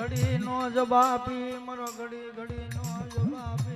ઘડી નો જવાબી મારો ઘડી ઘડી નો જવાબી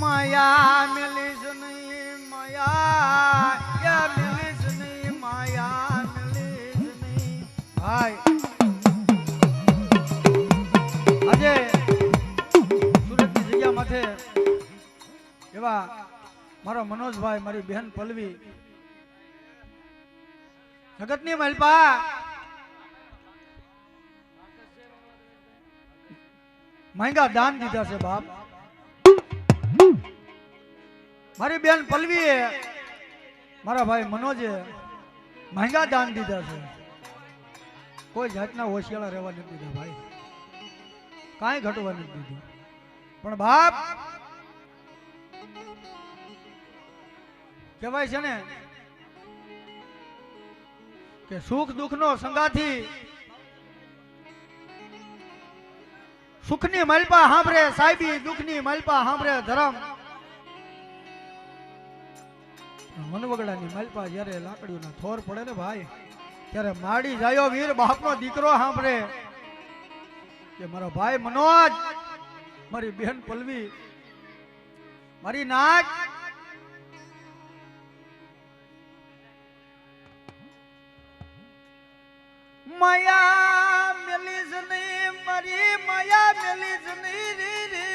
માયા મિલીશ નહીં માયા મિલીશ નહીં માયા મિલીશ નહીં ભાઈ આજે સુરતની જગ્યા માથે એવા મારો મનોજભાઈ મારી બહેન પલ્લવી જગતની મલપા મહેંગા દાન દીધા છે બાપ મારી બેન પલ્લવીએ મારા ભાઈ મનોજે મહેંગા દાન દીધા છે કોઈ જાતના હોશિયાળા રહેવા નથી દીધા ભાઈ કાંઈ ઘટવા નથી દીધું પણ બાપ કહેવાય છે ને કે સુખ દુઃખનો સંગાથી સુખની મલપા સાંભળે સાહેબી દુઃખની મલપા સાંભળે ધરમ મનવગડાની મલપા જ્યારે લાકડીઓના થોર પડે ને ભાઈ ત્યારે માડી જાયો વીર બાપનો દીકરો સાંભળે કે મારો ભાઈ મનોજ મારી બહેન પલ્લવી મારી નાચ માયા મેલીશ નહીં મારી માયા મેલીશ નહીં રે રે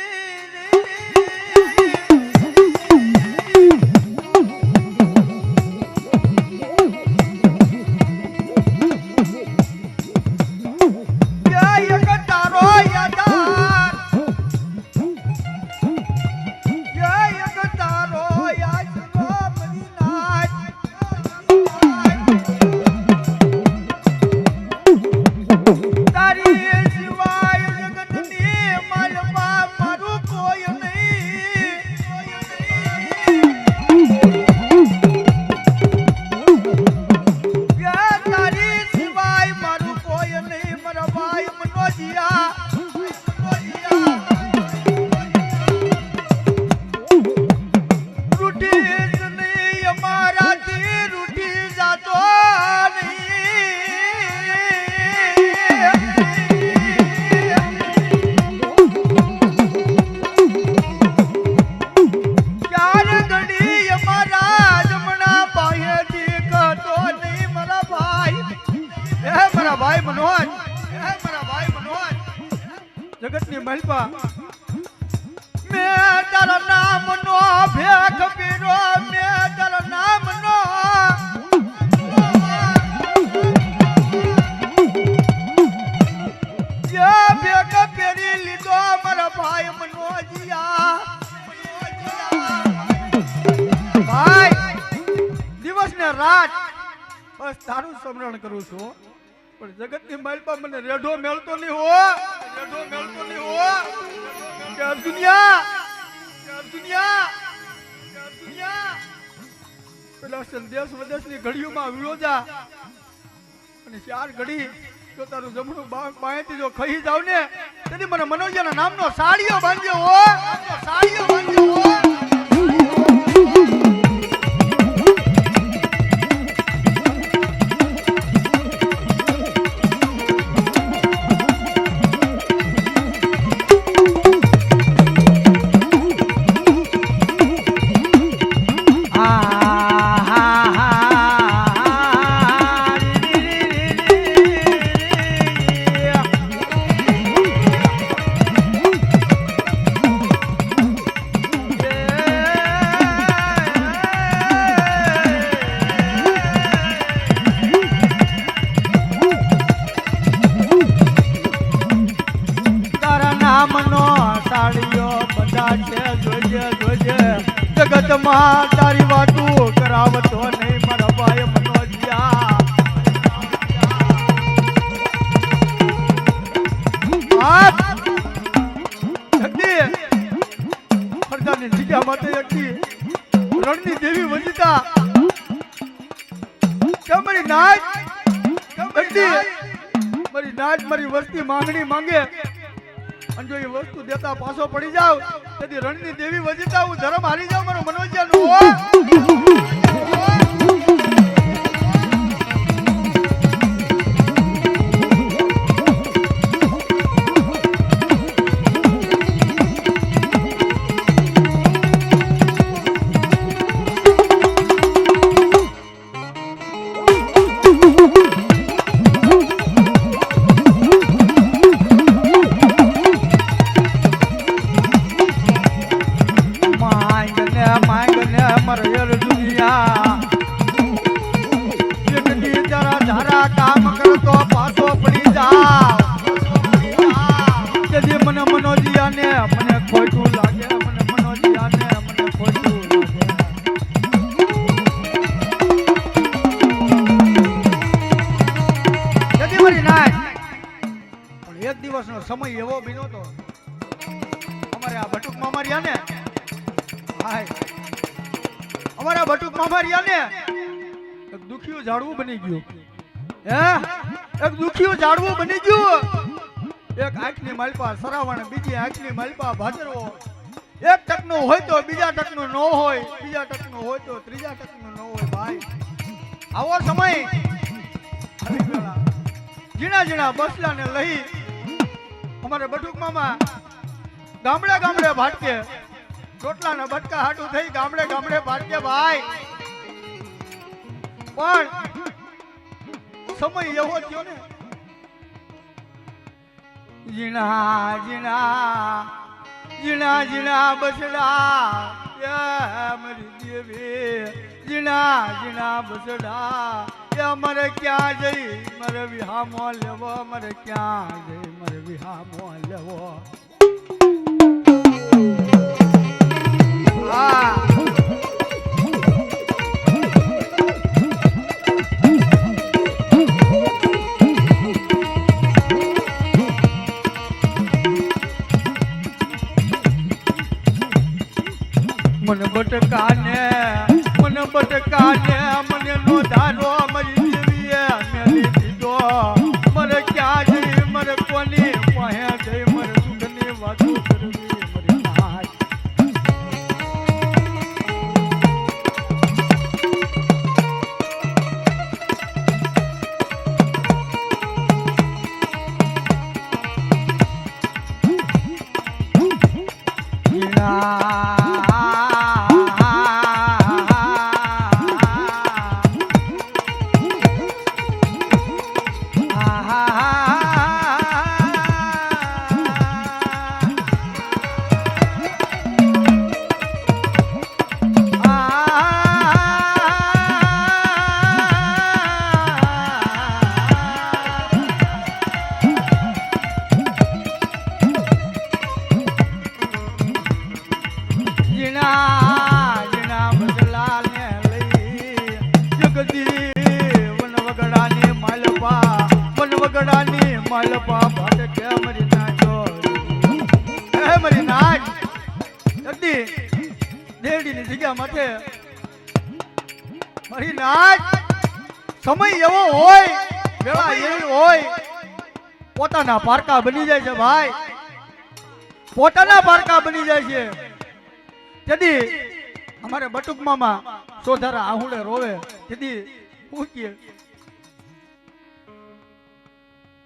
જગતની મલપા મે તારા નામ નો ભેખ પીરો મે તારા નામ નો જે ભેખ પેરી લીધો મારા ભાઈ મનોજિયા ભાઈ દિવસ ને રાત બસ તારું સ્મરણ કરું છું પણ જગતની મલપા મને રેઢો મેળતો નહીં હો કે દુનિયા પેલા સંદેશ વદેશની ઘડીઓમાં વિરોજા અને 4 ઘડી જો તારું જમણું બાંયથી જો ખાઈ જાવ ને તેથી મને મનોજના નામનો સાડીઓ બાંધ્યો હો જગતમાં તારી વાતું કરાવતો નહીં મારા ભાઈ મનોજિયા મારી વસ્તી માંગણી માંગે અને જો એ વસ્તુ દેતા પાછો પડી જાવ તેથી રણની દેવી વજીતા હું ધર્મ હારી જાવ મારો મનોજ્યા નો સમય એવો બીનો તો અમારે આ બટુક મામા ને હાય અમારા બટુક મામા ને એક દુખિયું ઝાડવું બની ગયું હે એક દુખિયું ઝાડવું બની ગયું એક આંખની માલપા સરાવણ બીજી આંખની માલપા ભાજરવો એક ટકનો હોય તો બીજા ટકનો ન હોય બીજા ટકનો હોય તો ત્રીજા ટકનો ન હોય ભાઈ આવો સમય જીણા જીણા બસલાને લઈ અમારે બટુક મામા ગામડે ગામડે ભાટકે રોટલાના બટકા હાટું થઈ ગામડે ગામડે ભાટકે ભાઈ પણ સમય એવો થયો ને જીણા જીણા જીણા જીણા બસડા મારી દેવી જીણા જીણા બસડા મારે ક્યાં જઈ મારે વિહામો લેવો મારે ક્યાં જઈ મારે વિહામો લેવો મને બટકાને મને નો ધારો મારી દેવીએ મેલી દીધો મારે ક્યાં જઈ મારે કોની પાસે જઈ મારે દુઃખની વાતો કરવી મારી નાચ સમય એવો હોય વેળા એવી હોય પોતાના પારકા બની જાય છે ભાઈ પોતાના પારકા બની જાય છે તેથી અમારે બટુક મામા સોધારા આહુડે રોવે તેથી હું કે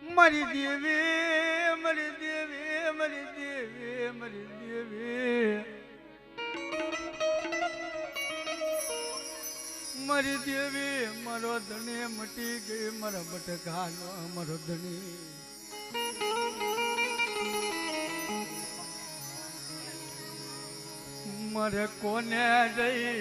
મારી દેવી મારી દેવી મારી દેવી મારી દેવી મારી દેવી મારો ધણી મટી ગઈ મારા બટકાનો મારો ધણી મારે કોને જઈ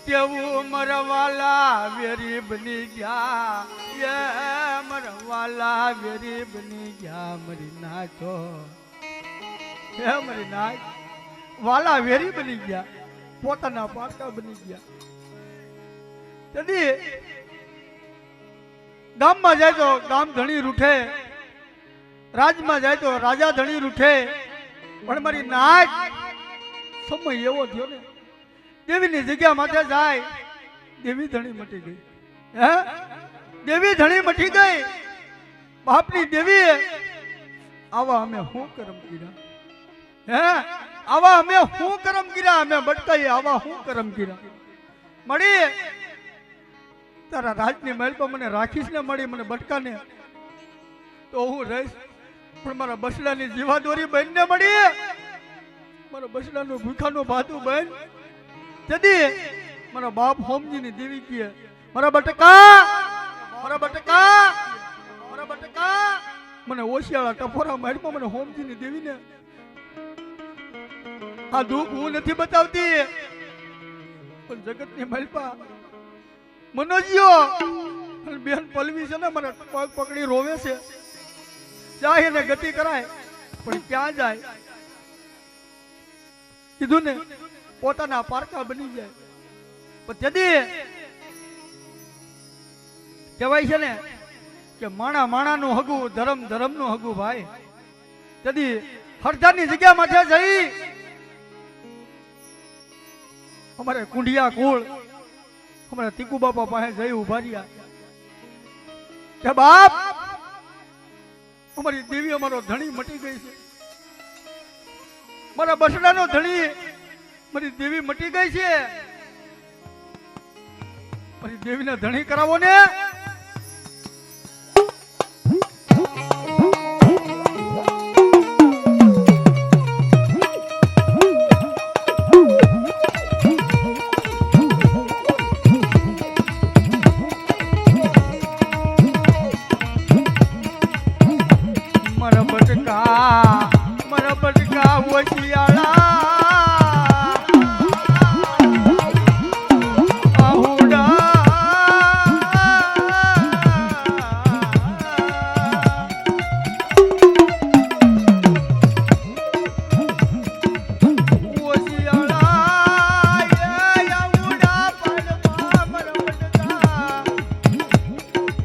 કેવું મારા વાલા વેરી બની ગયા મારા વાલા વેરી બની ગયા મારી નાચો હે મારી નાચ વાલા વેરી બની ગયા પોતાના પાકા બની ગયા ગામમાં જાય તો ગામ ધણી રૂઠે રાજમાં જાય તો રાજા ધણી રૂઠે પણ મારી નાચ સમય એવો થયો ને દેવીની જગ્યા માથે જાય દેવી ધણી મટી ગઈ હે દેવી ધણી મટી ગઈ બાપની દેવી આવા અમે શું કરમ કર્યા હે આવા અમે શું કરમ કર્યા અમે બટકાઈ આવા શું કરમ કર્યા મળી તારા રાજની મહેલ પર મને રાખીશ ને મળી મને બટકાને તો હું રહીશ પણ મારા બસડાની જીવાદોરી બહેન ને મળી મારા બસડાનું ભૂખાનું ભાતું બહેન જદી મારા બાપ હોમજીની દેવી કીએ મારા બટકા મને ઓશિયાળા ટપોરા મારી મને હોમજીની દેવીને આ દુઃખ હું નથી બતાવતી પણ જગતની મલપા મનોજીઓ બેન પલવી છે ને મને પગ પકડી રોવે છે જાય એને ગતિ કરાય પણ ક્યાં જાય કીધું ને પોતાના પારકા બની જાય પણ જદી કહેવાય છે ને કે માણા માણાનું હગું ધર્મ ધર્મનું હગું ભાઈ જદી હરદાની જગ્યા માથે જઈ અમારે કુંડિયા કુળ અમારા તીકુ બાપા પાસે જઈ ઉભા રહ્યા કે બાપ અમારી દેવી અમારો ધણી મટી ગઈ છે મારા બસડાનો ધણી મારી દેવી મટી ગઈ છે મારી દેવીને ધણી કરાવો ને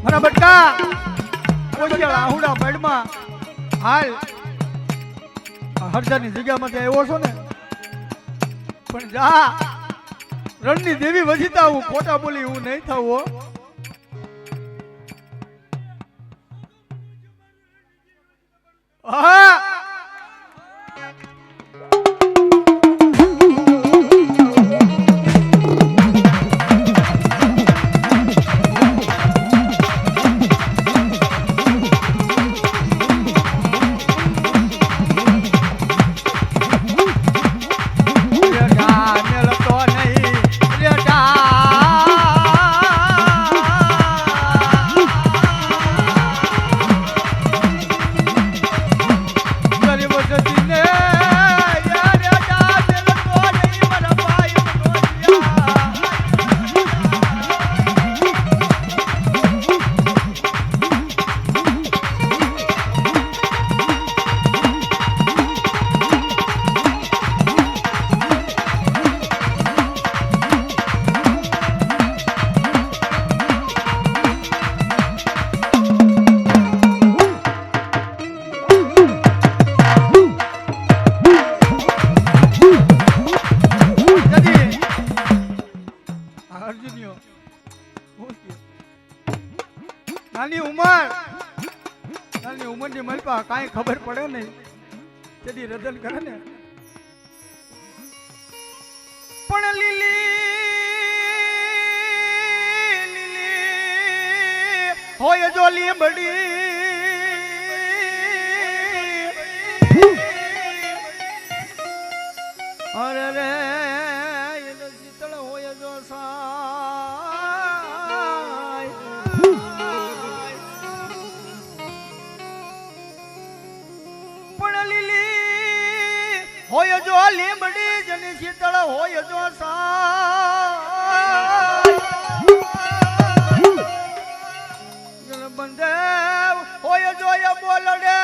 મારા બટકા ઓશિયાળા આહુડા પેડમાં હાલ હરદાની જગ્યામાં આવ્યો છો ને પણ જા રણની દેવી વજીતા હું ખોટા બોલી હું નહીં થાવ હા નાની ઉંમરની મલપા કાંઈ ખબર પડે નહીં તેથી રદન કરે ને પણ લીલી હોય જો લીંબડી અરે રે શીતળ હોય જો હોય જો લીંબડી જની શીતળ હોય જો બંદેવ હોય જો એ બોલડે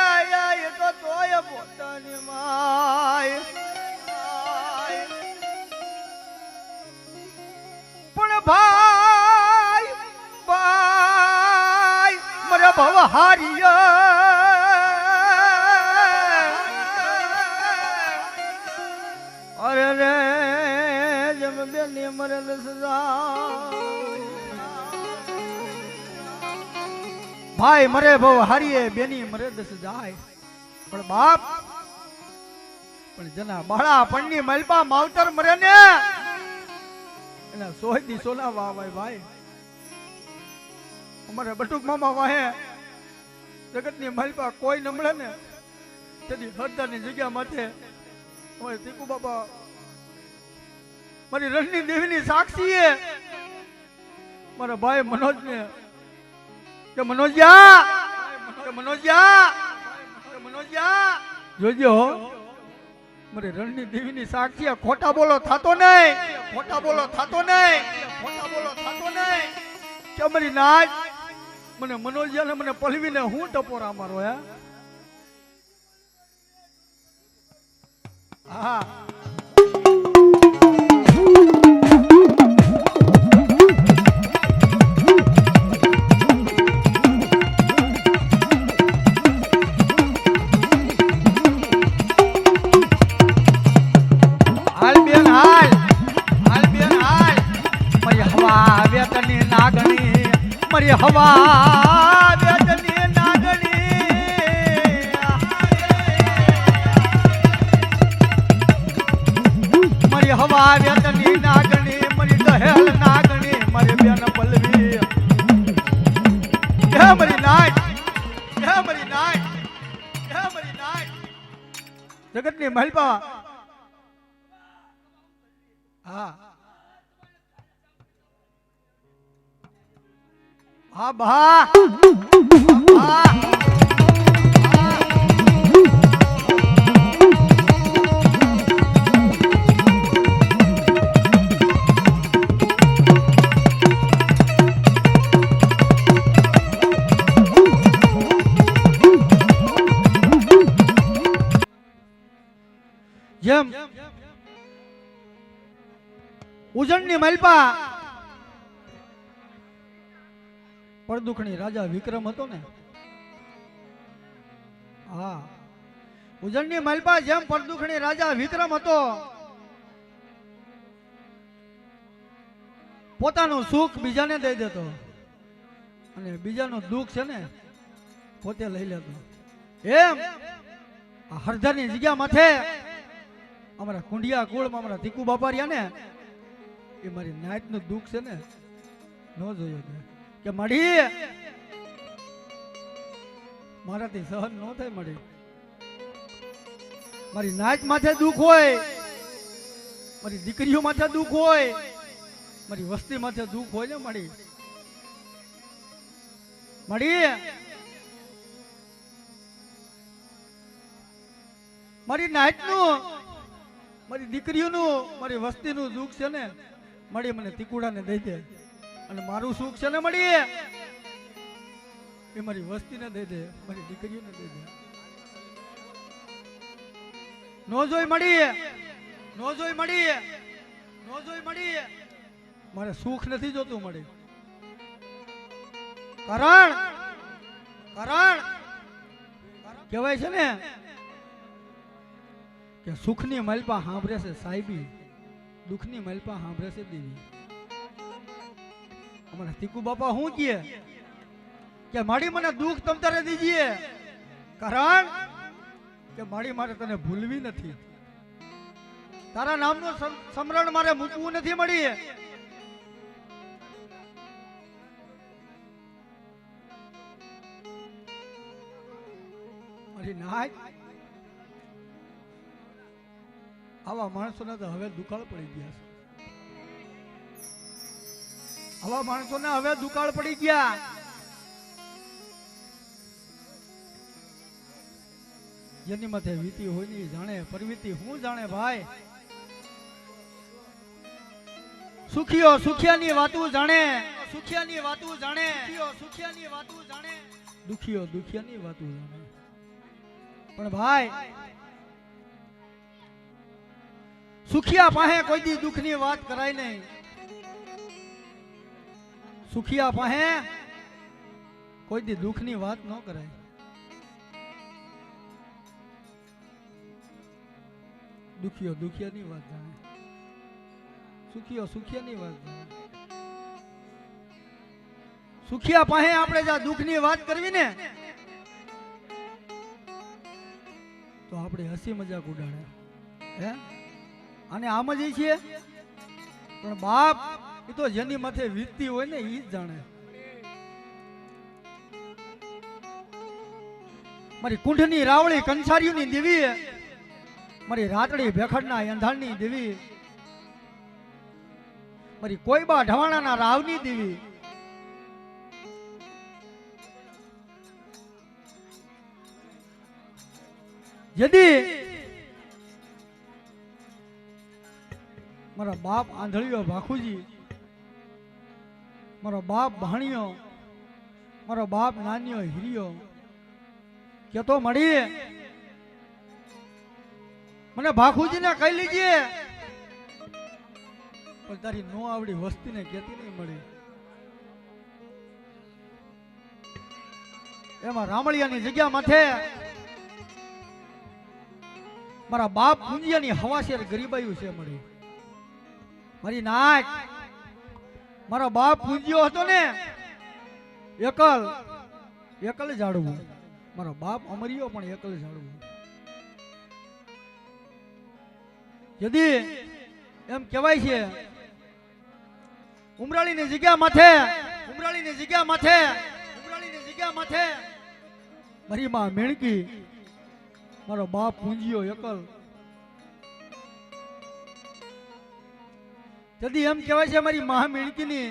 એ તો તોય પોતાની માય પણ ભાઈ ભાઈ મરે ભવ હારિયા અરે રે જમ બેની મરલ સજા ભાઈ મરે ભવ હારીએ બેની મરે દસ જાય પણ બાપ પણ જના બાળા પણની મલપા માવતર મરે ને એના સોહદી સોના વાવાય ભાઈ અમારે બટુક મામા વાહે જગતની મલપા કોઈ ન મળે ને તેથી હરદારની જગ્યા માથે અમારે તીકુ બાપા મારી રણની દેવીની સાક્ષી છે મારા ભાઈ મનોજ ને કે મનોજ્યા જોજો મારી રણની દેવીની સાક્ષી ખોટા બોલો થાતો નહીં કે મારી નાચ મને મનોજ્યા ને મને પલવીને હું ટપોરા મારો હે હા મરી હવા વેદની નાગણી મરી હવા વેદની નાગણી મરી દહેલ નાગણી મરી બેન પલવી હે મરી નાય જગતની મલપા હા હા બા જેમ ઉજળની મલપા પરદુખણી રાજા વિક્રમ હતો ને હા ઉજળની મલપા જેમ પરદુખણી રાજા વિક્રમ હતો પોતાનું સુખ બીજાને દઈ દેતો અને બીજાનું દુઃખ છે ને પોતે લઈ લેતો એમ આ હરધરની જગ્યા માથે અમારા કુંડિયા કુળમાં અમારા તીકુ બાપા રહ્યા ને એ મારી નાતનું દુઃખ છે ને ન જોયું કે મળી મારાથી સહન ન થાય મળી મારી નાચ માથે દુઃખ હોય મારી દીકરીઓ માથે દુઃખ હોય મારી વસ્તી માથે દુઃખ હોય ને મળી મારી નાચનું મારી દીકરીઓનું મારી વસ્તીનું દુઃખ છે ને મળી મને તીકુડાને દઈ દે અને મારું સુખ છે ને મળી એ મારી વસ્તીને દઈ દે મારી દીકરીઓને દઈ દે નો જોઈ મળી મારે સુખ નથી જોતું મળી કારણ કહેવાય છે ને કે સુખની મલપા સાંભળે છે સાહેબી દુઃખની મલપા સાંભળે છે દેવી અમારા તીકુ બાપા શું કહે કે માડી મને દુઃખ તમ તારે દીજીએ કારણ કે માડી મારે તને ભૂલવી નથી તારા નામનું સમરણ મારે મૂકવું નથી મળી મારી નાચ આવા માણસોને તો હવે દુકાળ પડી ગયા છે આવા માણસોને હવે દુકાળ પડી ગયા જેની માથે વીતી હોય ને જાણે પરવીતી હું જાણે ભાઈ સુખીઓ સુખિયાની વાતું જાણે દુખીઓ દુખિયાની વાતું જાણે પણ ભાઈ સુખિયા પાસે કોઈ દી દુઃખની વાત કરાય નહીં સુખિયા પાસે કોઈ દી દુઃખની વાત ન કરાય દુખિયો દુખિયાની વાત જાણે સુખિયો સુખિયાની વાત જાણે સુખિયા પાસે આપણે જા દુઃખની વાત કરવી ને તો આપણે હસી મજાક ઉડાડે હે અને આમ જ છીએ પણ બાપ એ તો જેની માથે વીતતી હોય ને ઈ જ જાણે મારી કુંઠની રાવળી કંસારીઓની દેવી મારી રાતડી ભેખડના અંધાણની દેવી મારી કોઈબા ઢવાણાના રાવની દેવી यदि मारा बाप आंधळियो भाखुजी मारो बाप भाणियो मारो बाप नानियो हिरियो के तो मड़ी मने भाखुजी ने कही लीजिए पर तारी नो आवड़ी वस्ती ने कहती नहीं मड़ी एमा रामलिया नी जग्या माथे मारा बाप पूंजिया नी हवाशेर गरीबायु से मળી મારી નાક મારો બાપ પૂંજિયો હતો ને એકલ એકલ જાડવું મારો બાપ અમરિયો પણ એકલ જાડવું यदि એમ કહેવાય છે ઉમરાળીની જગ્યા માથે ઉમરાળીની જગ્યા માથે ઉમરાળીની જગ્યા માથે મારી માં મેણકી मारो बाप पूंजियो एकल यदि एम कहेवाय छे मारी महा मेणकीनी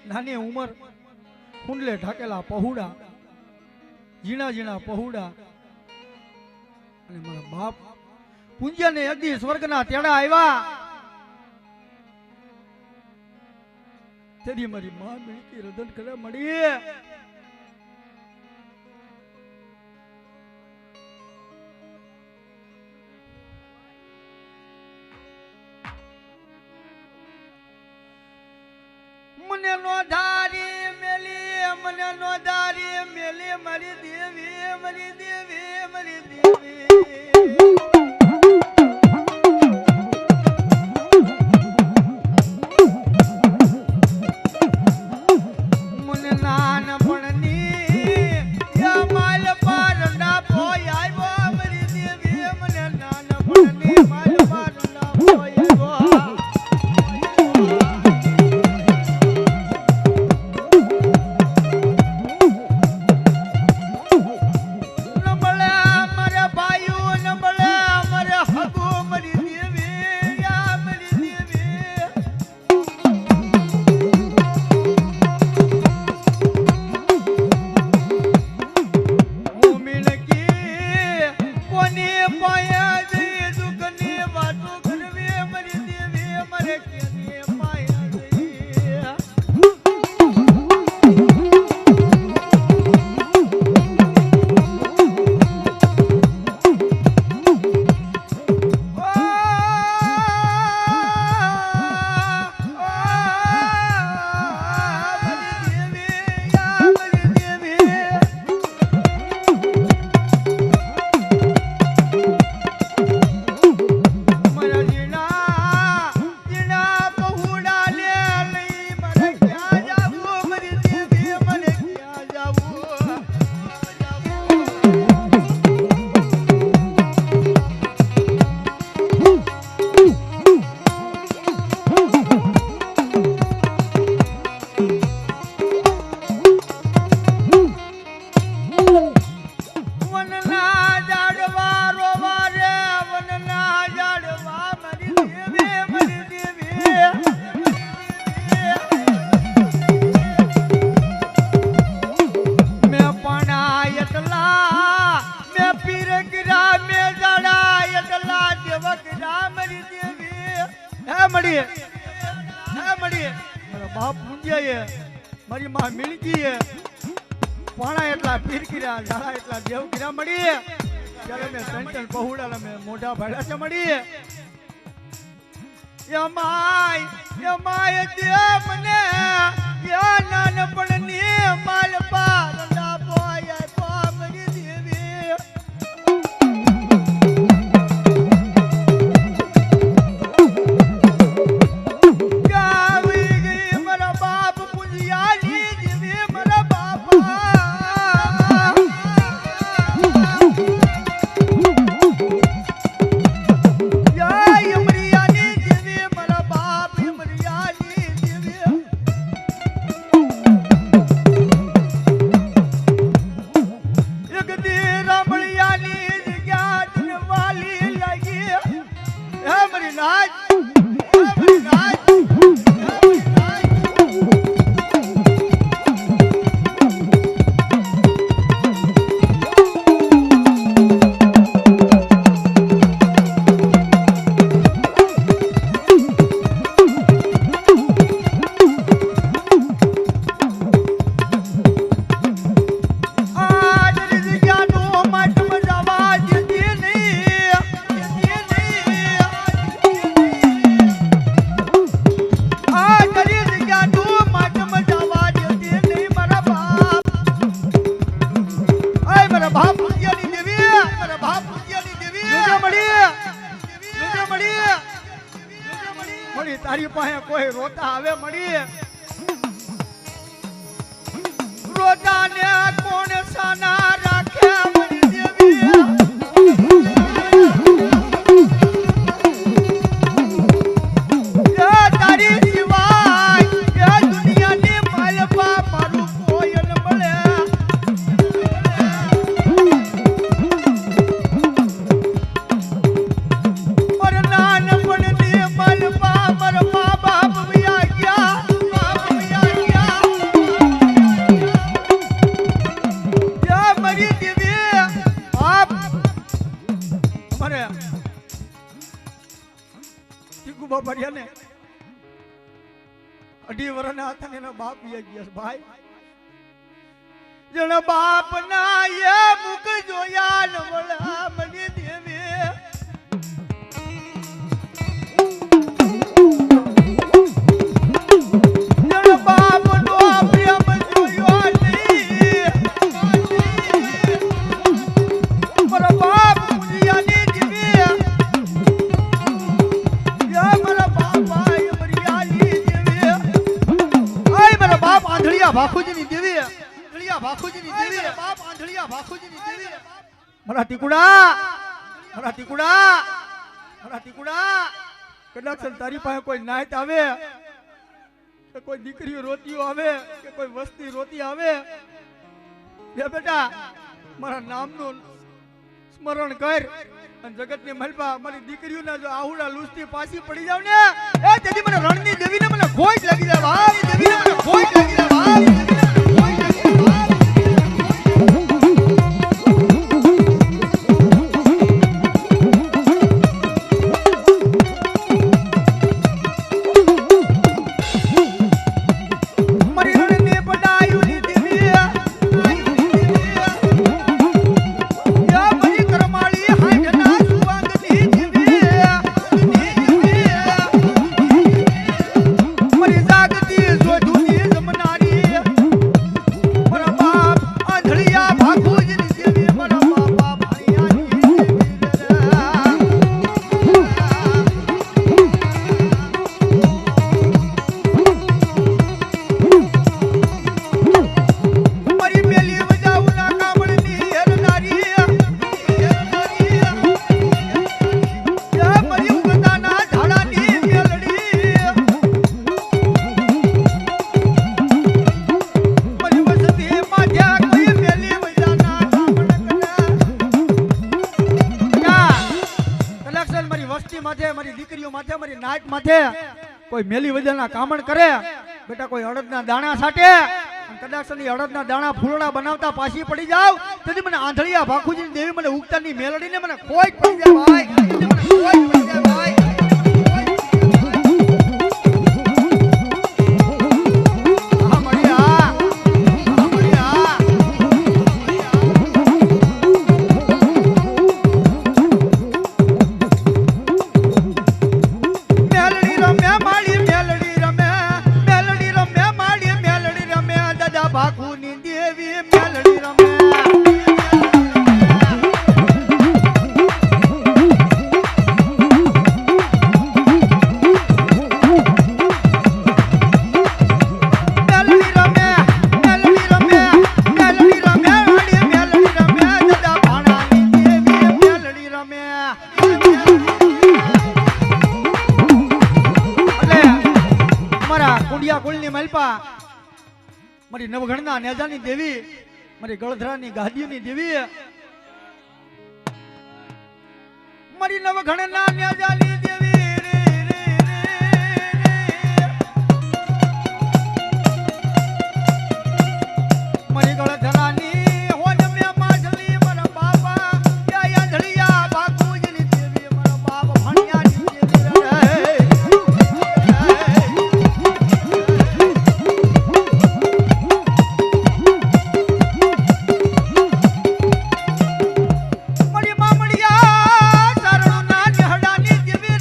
नानी उमर कुंडले ढाकेला पहुड़ा जीणा जीणा पहुड़ा अने मारा बाप पूंजिया ने यदि स्वर्गना तेड़ा आव्या तेदी मारी महा मेणकी रदन करे मळी मने नो धारी मेली मने नो धारी मेली मारी देवी मारी देवी मारी देवी मने नान पणनी या माल पारंडा पोय आयो मारी देवी मने नान पणनी माल पारंडा पोय आयो बाप मुंजिया मारी मां मिलकी है पाणा एटला पीर कीरा झाड़ा एटला देव कीरा मड़ी है त्यारे में टन पहुड़ा में मोढा भाड़ा से मड़ी है या माय दे मने या नानपणनी माल पारंडा पोय पा मरी देवी गावी गई मारा बाप पुंजिया ली देवी मारा મળી તારી પાસે કોઈ રોતા આવે મળી રોતાને કોણ સાના રાખે મળી દેવી તારી સિવાય એ દુનિયાની માલપા મારું કોઈ ન મળે ને 2.5 વર્ષના હતા ને એનો બાપ ગયા ભાઈ જણ બાપ ના એ મુખ જોયા ન વળા મને દેવી જણ બાપ નો પ્રેમ જોયો નહીં મારા બાપ મુનિયાની દેવી ભાખુજીની દેવી આંધળિયા ભાખુજીની દેવી બાપ આંધળિયા ભાખુજીની દેવી મારા ટીકુડા કદાચ તારી પાસે કોઈ નાઈટ આવે કે કોઈ દીકરીઓ રોતીઓ આવે કે કોઈ વસ્તી રોતી આવે બે બેટા મારા નામનું સ્મરણ કર અને જગતની મલપા મારી દીકરીઓના જો આહુડા લૂસતી પાછી પડી જાવ ને એ તેથી મને રણની દેવીને મને ખોજ લાગી જાય ભાઈ દેવીને મને ખોજ લાગી જાય ભાઈ કોઈ મેલી વજનના કામણ કરે બેટા કોઈ અડદના દાણા સાટે કદાચ અડદના દાણા ફૂલડા બનાવતા પાછી પડી જાવ તેથી મને આંધળિયા ભાખુજીની દેવી મને ઉગતાની મેલડીને મને ખોજ પડી જાય ભાઈ મને ખોજ પડી જાય ભાઈ મારી નવઘણના નેજાની દેવી મારી ગળધરાની ગાદીઓની દેવી મારી નવઘણના નેજાની દેવી મારી ગળધરાની હોજ મે માછલી મારા બાપા યા આંધળિયા ભાખુજીની દેવી મારા બાપ ભણિયાની દેવી મામડિયા શરણના નેહડાની દેવી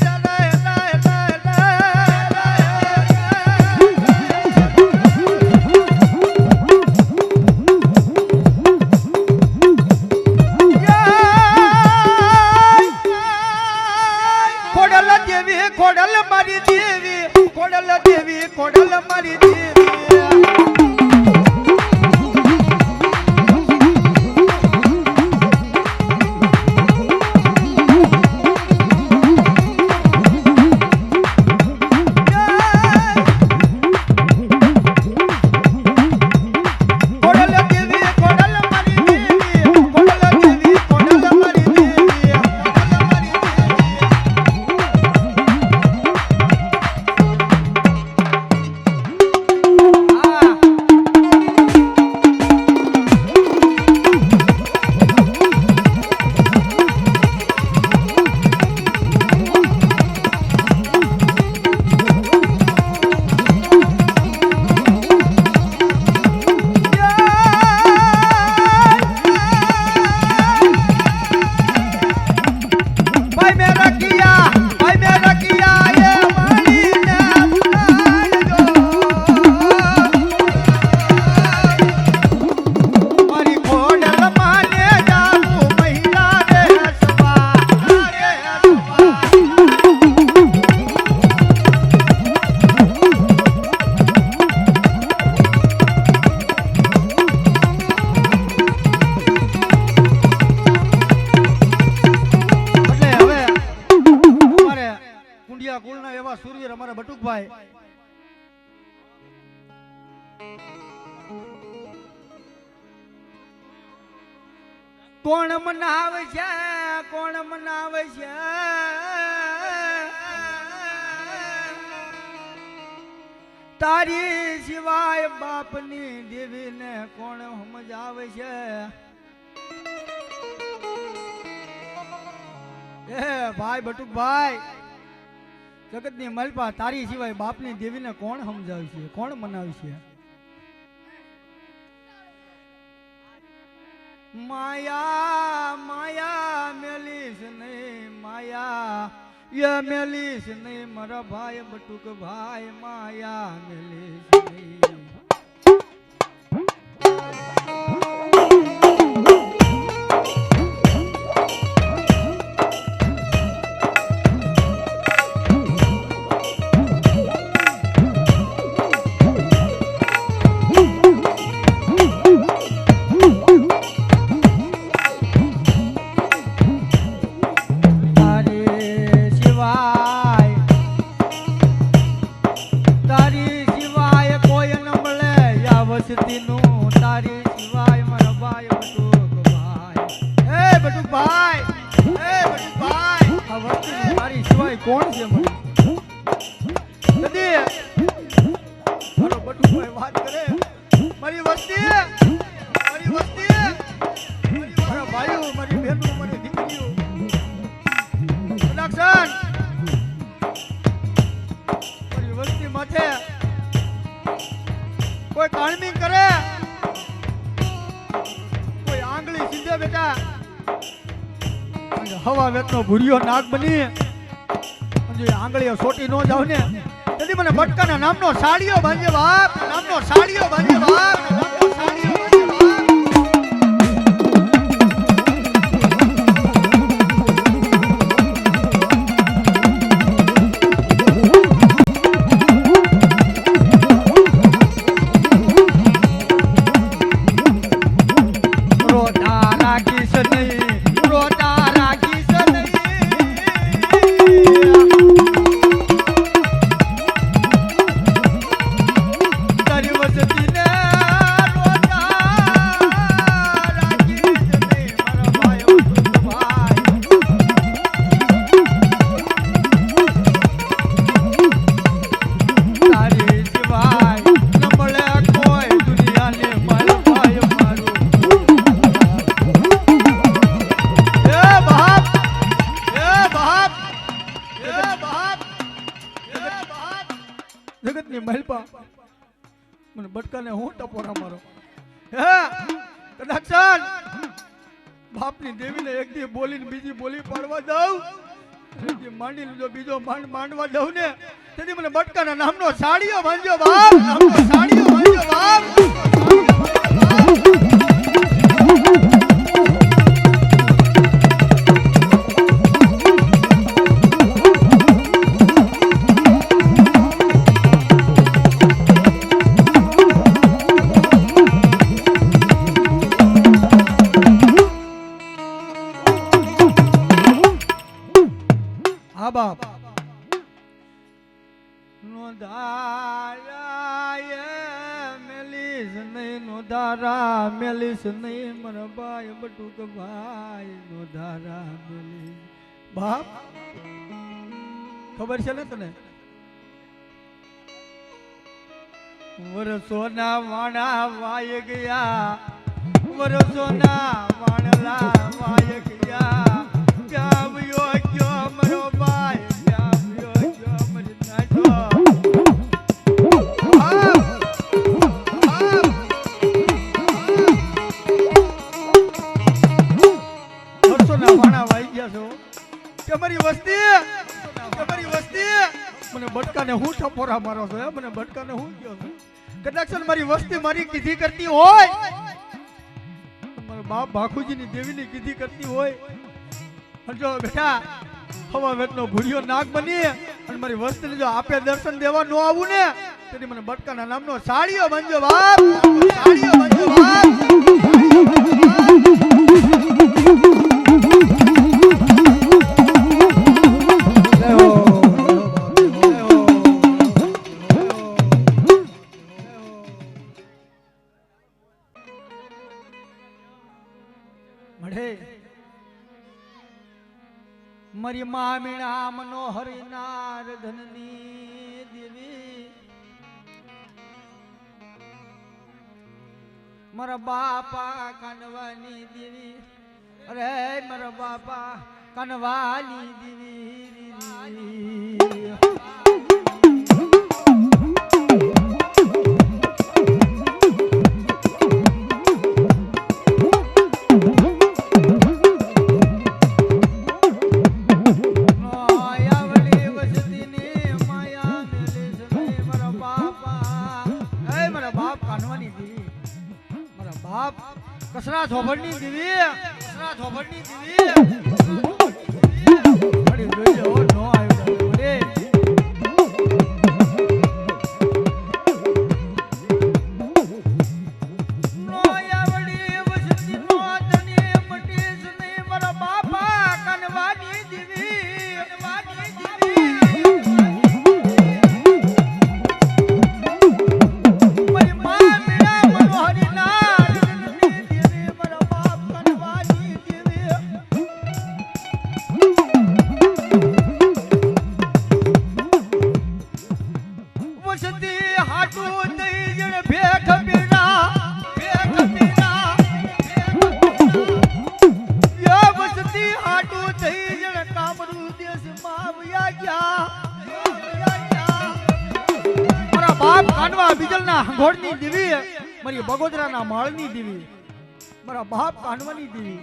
દેવી ખોડલ મારી દેવી ખોડલ દેવી ખોડલ મારી દેવી સૂરવીર અમારા બટુકભાઈ કોણ મનાવે છે કોણ મનાવે છે તારી સિવાય બાપની દેવીને કોણ સમજાવે છે એ ભાઈ બટુકભાઈ જગતની મલપા તારી સિવાય બાપની દેવીને કોણ સમજાવે છે કોણ મનાવે છે માયા માયા મેલીશ નહીં માયા યે મેલીશ નહીં મારા ભાઈ બટુક ભાઈ માયા મેલીશ નહીં કોણ છે મને મારો બટુભાઈ વાત કરે મારી વસ્તી મારા ભાઈઓ મારી બહેનો મારી દીકરીઓ લક્ષણ મારી વસ્તી માથે કોઈ કાણમી કરે કોઈ આંગળી સીધે બેટા હવા વેતનો ભૂરિયો નાક બની આંગળીઓ સોટી નો જાવ ને તેથી મને બટકાના નામનો સાડીઓ બાંધ્યો બાપ નામનો સાડીઓ બાંધ્યો બાપ નામનો સાડીઓ રોટા રાખીશ નહીં રોટા રાખીશ નહીં જગતની મહેલપા મને બટકાને હું ટપોરા મારો હે કદાચ બાપની દેવીને એક દી બોલીને બીજી બોલી પાડવા દઉં માંડી લીધો બીજો માંડવા દઉં ને તેથી મને બટકાના નામનો સાડીઓ બાંધ્યો બાપ નામનો સાડીઓ બાંધ્યો બાપ હા બાપ નો ધારાય મેલીસ નહીં નો ધારા મેલીસ નહીં મારા ભાઈ બટુક ભાઈ નો ધારા મેલીસ બાપ ખબર છે ને તને વરસોના વાણા વાય ગયા વરસોના વાણલા વાય ગયા ગાવ્યો ગયો મારો ભાઈ ગાવ્યો ગયો મરી નાખ્યો વરસોના વાણા વાય ગયા છો તમારી વસ્તી મને બટકાને હું ઠપોરા મારો છો મને બટકાને હું કયો છો કદાચ મારી વસ્તી મારી કીધી કરતી હોય મારા બાપ ભાખુજીની દેવીની કીધી કરતી હોય જો બેટા હવા વેતનો ભૂડિયો નાગ બની અને મારી વસ્તીને જો આપે દર્શન દેવા ન આવું ને તેથી મને બટકાના નામનો સાડીઓ બનજો બાપ સાડીઓ બનજો બાપ મારી મામીણા મનોહરી નાર ધનની દેવી મારા બાપા કાનવાની દેવી અરે મારા બાપા કાનવાની દેવી કસરા ધોબડની દીવી કસરા ધોબડની દીવી અરે જોઈ લો નો આવ્યો રે નો આવડી વસતી નો તને મટીસ નહીં મારા બાપા કનવાની દીવી કનવાની દીવી મારી માં મેરા મનોહરી ના ઘોડની દેવી મારી બગોદરાના માળની દેવી મારા બાપ કાનવાની દેવી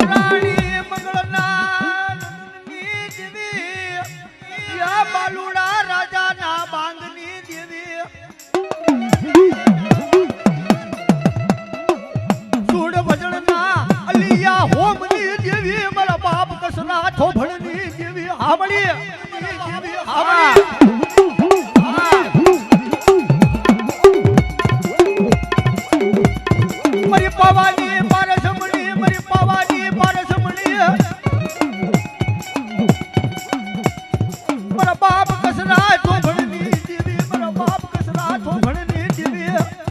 રાણી મંગળના દેવી યા બાલુડા રાજાના બાંગની દેવી સુડ ભજણના હોમની દેવી મારા બાપ કસના થોભણની દેવી હામળી દેવી હામળી મારી પવાની પારસમણી મારી પવાની પારસમણી મારા બાપ કસના થોભણની દેવી મારા બાપ કસના થોભણની દેવી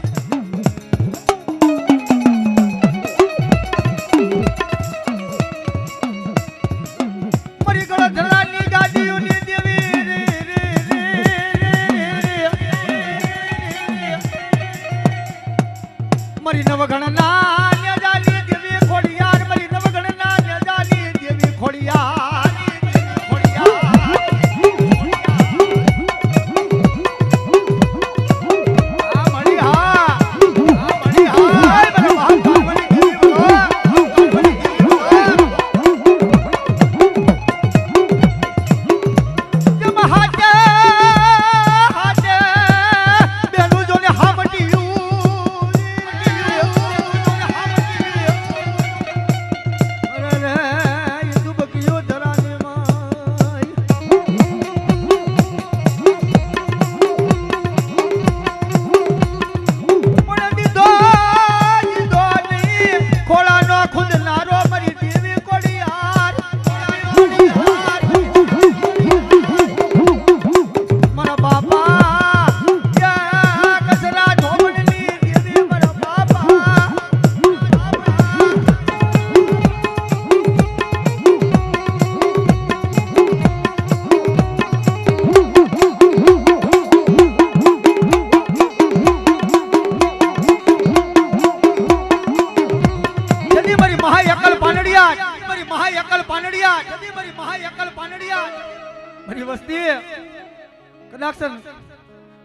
મારી નવગણના ન્યાજાની દેવી ખોડિયાર મારી નવગણના ન્યાજાની દેવી ખોડિયાર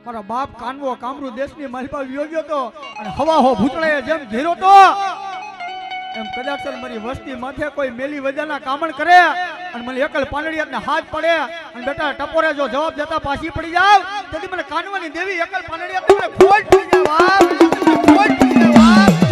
મારા બાપ કાનવો કામરૂ દેશની માલપા વિયો તો અને હવા હો ભૂતળાએ જેમ ઘેરો તો એમ કદાચ મારી વસ્તી માથે કોઈ મેલી વજાના કામણ કરે અને મને એકલ પાનડિયાને હાથ પડે અને બેટા ટપોરે જો જવાબ દેતા પાછી પડી જાવ તેથી મને કાનવાની દેવી એકલ પાનડિયાને મને ખોટ પડી જાય વાહ ખોટ પડી જાય વાહ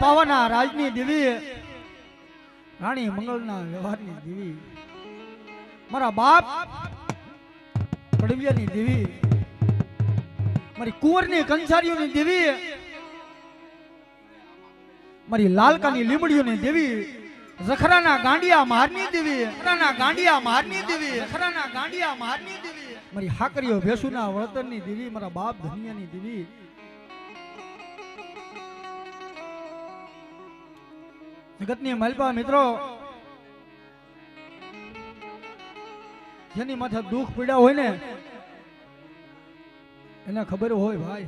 પાવાના રાજની દેવી રાણી મંગળના વ્યવહારની દેવી મારા બાપ કડવિયાની દેવી મારી કુંવરની કંસારીઓની દેવી મારી લાલકાની લીમડીઓની દેવી રખરાના ગાંડિયા મારની દેવી રખરાના ગાંડિયા મારની દેવી રખરાના ગાંડિયા મારની દેવી મારી હાકરીઓ ભેસુના વળતરની દેવી મારા બાપ ધનિયાની દેવી જગતની માલપા મિત્રો જેની માથે દુઃખ પીડા હોય ને એને ખબર હોય ભાઈ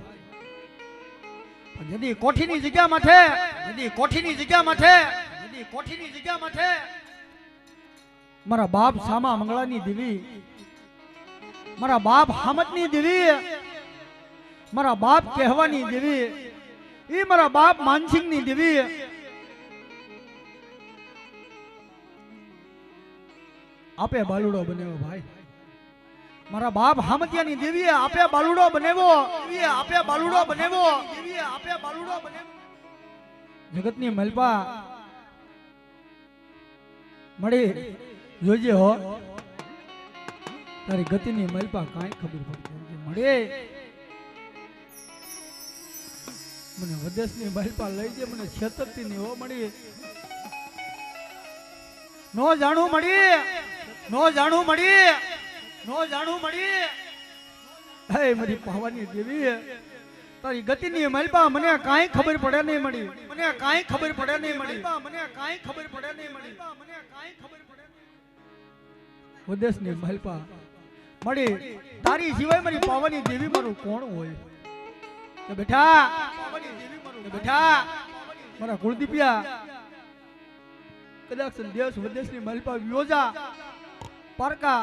જદી કોઠીની જગ્યા માથે મારા બાપ સામા મંગળાની દેવી મારા બાપ હામતની દેવી મારા બાપ કહેવાની દેવી એ મારા બાપ માનસિંહની દેવી આપે બાલુડો બનેવો ભાઈ મારા બાપ હામતિયાની દેવીએ આપે બાલુડો બનેવો જગતની મલપા મળી જોજે હો તારી ગતિની મલપા કાંઈ ખબર પડતી મળે મને વદેશની મલપા લઈ જે મને છેતરતી નહીં હો મળી નો જાણું મળી હે મારી પાવાની દેવી તારી ગતિની મલપા મને કાંઈ ખબર પડે નહીં મળી વદેશની મલપા મળી તારી સિવાય મારી પાવાની દેવી મારું કોણ હોય કે બેઠા મારા કુળદીપિયા કદાચ દેશ વિદેશની મલપા વ્યોજા પારકા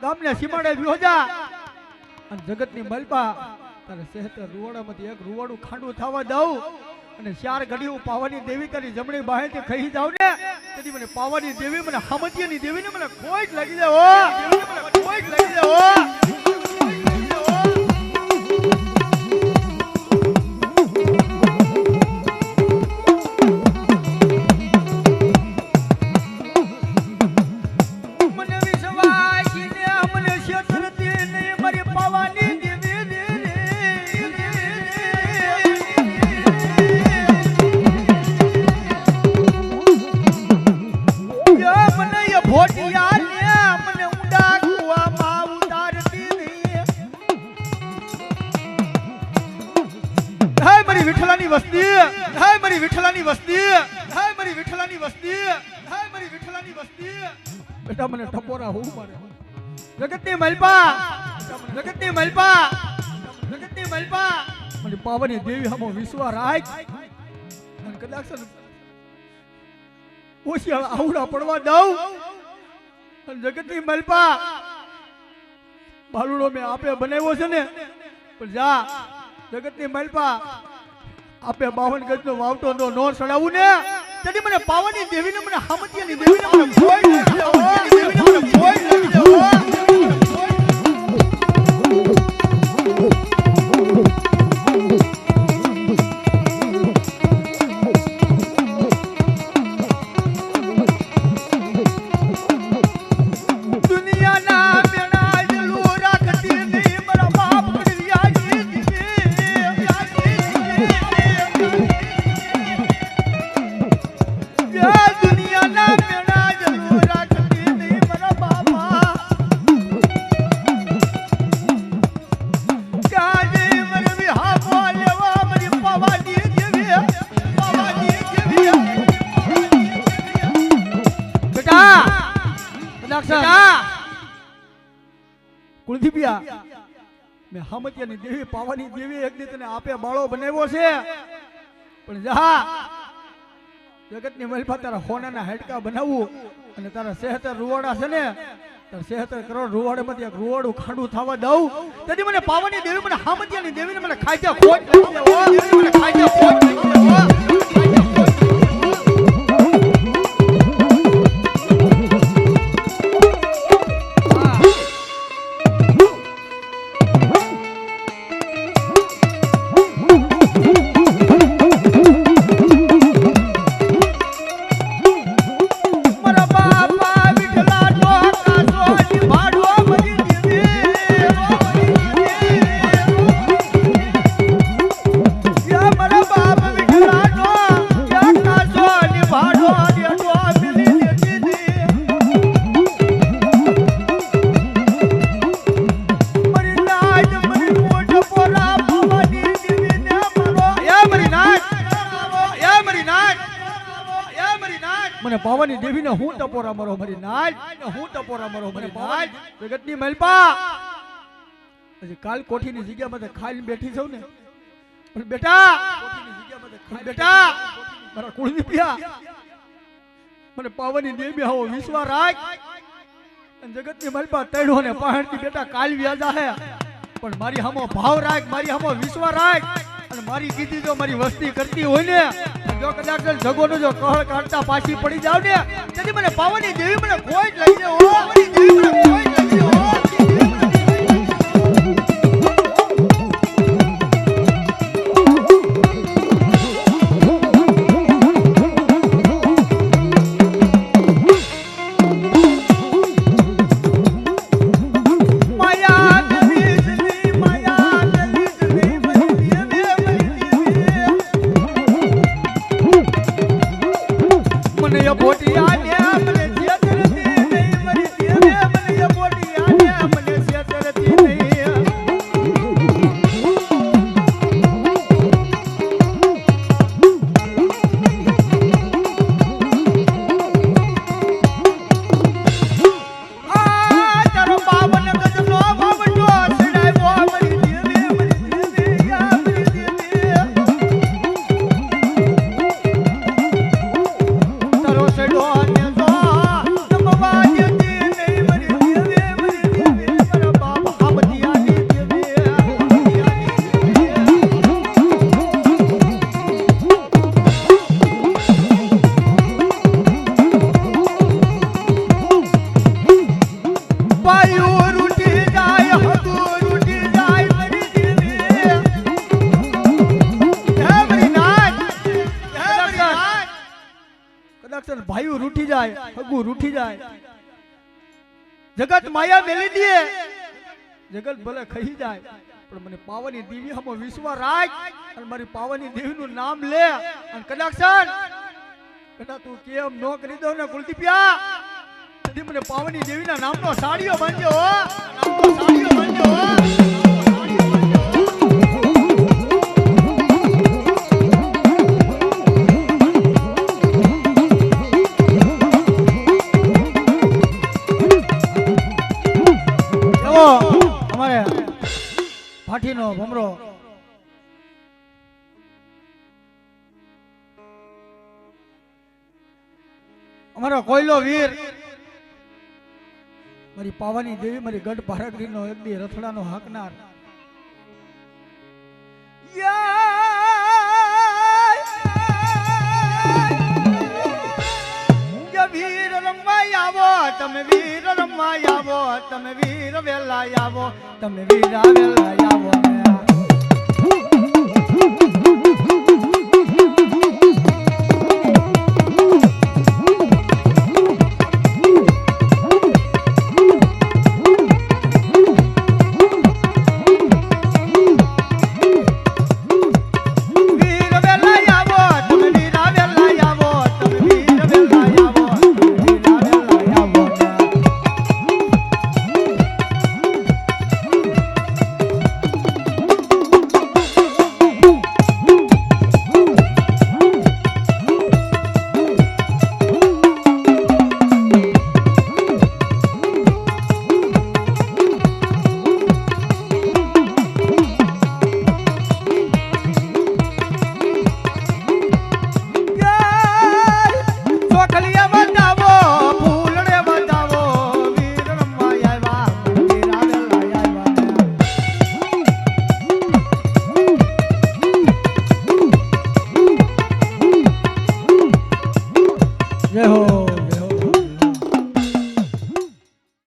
ગામને સીમાડે વ્યોજા અને જગતની મલપા તારે સહેતર રૂવાડામાંથી એક રૂવાડું ખાંડું થવા દઉં અને 4 ઘડીઓ પાવાની દેવી કરી જમણી બાહેથી ખાઈ જાવ ને તેથી મને પાવાની દેવી મને હામતિયાની દેવીને મને ખોટ લાગી જાય મારી વિઠ્ઠલાની વસ્તી, હે મારી વિઠ્ઠલાની વસ્તી, હે મારી વિઠ્ઠલાની વસ્તી. બેટા મને ટપોરા હું મારે. જગતની મલપા, જગતની મલપા, જગતની મલપા. મને પાવની દેવી હમો વિશ્વાસ રાખ. મને કદાચ ઓશિયાળ આવડા પડવા દઉં. જગતની મલપા બાલુડો મેં આપે બનાવ્યો છે ને, પણ જા જગતની મલપા આપે 52 ગજનો વાવટો નો સડાવું ને, તેથી મને પાવની દેવીને મને હામતિયાની દેવીને મને કોઈ લઈ જાઓ, દેવીને મને કોઈ લઈ જાઓ. કુલદીપિયા મેં હામતિયાની દેવી પાવાની દેવી એક દી તને આપે બાળો બનાવ્યો છે, પણ જા જગતની મલપા તારા હોનાના હાડકા બનાવવું અને તારા 76 રૂવાડા છે ને, તારા 76 કરોડ રૂવાડામાંથી એક રૂવાડું ખાંડું થવા દઉં, તેથી મને પાવાની દેવી મને હામતિયાની દેવીને મને ખાઈજા ખોટ લઈ દેવો, મને ખાઈજા ખોટ લઈ દેવો. મને પાવાની દેવીને હું ટપોરા મરો મારી નાજ, હું ટપોરા મરો મારી નાજ. જગતની મલપા હજી કાલ કોઠીની જગ્યામાં ખાઈને બેઠી છું ને, પણ બેટા કોઠીની જગ્યામાં બેટા મારા કુળદીપિયા મને પાવાની દેવી આવો વિશ્વાસ રાખ. અને જગતની મલપા તૈણો ને પહાડથી બેટા કાલ વ્યાજા હે, પણ મારી હામો ભાવ રાખ, મારી હામો વિશ્વાસ રાખ. અને મારી કીધી જો મારી વસ્તી કરતી હોય ને, જો કદાચ જગોનો જો કહળ કાઢતા પાછી પડી જાવ ને, તેથી મને પાવાની દેવી મને કોઈ જ લઈ જાઓ, પાવાની દેવી મને કોઈ જ લઈ જાઓ. ભાઈઓ રૂઠી જાય, હગુ રૂઠી જાય, જગત માયા મેલી દે, જગત ભલે ખઈ જાય, પણ મને પાવાની દેવી હમો વિશ્વાસ રાખ. અને મારી પાવાની દેવીનું નામ લે. અને કદાચ તું કેમ નો કરી દો ને કુલદીપિયા, તેથી મને પાવાની દેવીના નામનો સાડીઓ બાંધજો, નામનો સાડીઓ બાંધજો. મારો કોયલો વીર, મારી પાવાની દેવી, મારી ગઢ ભારગરીનો એક દી રથડાનો હાકનાર, વીર રમવા આવો, તમે વીર રમવા આવો, તમે વીર વેલા આવો, તમે વીરા વેલા આવો.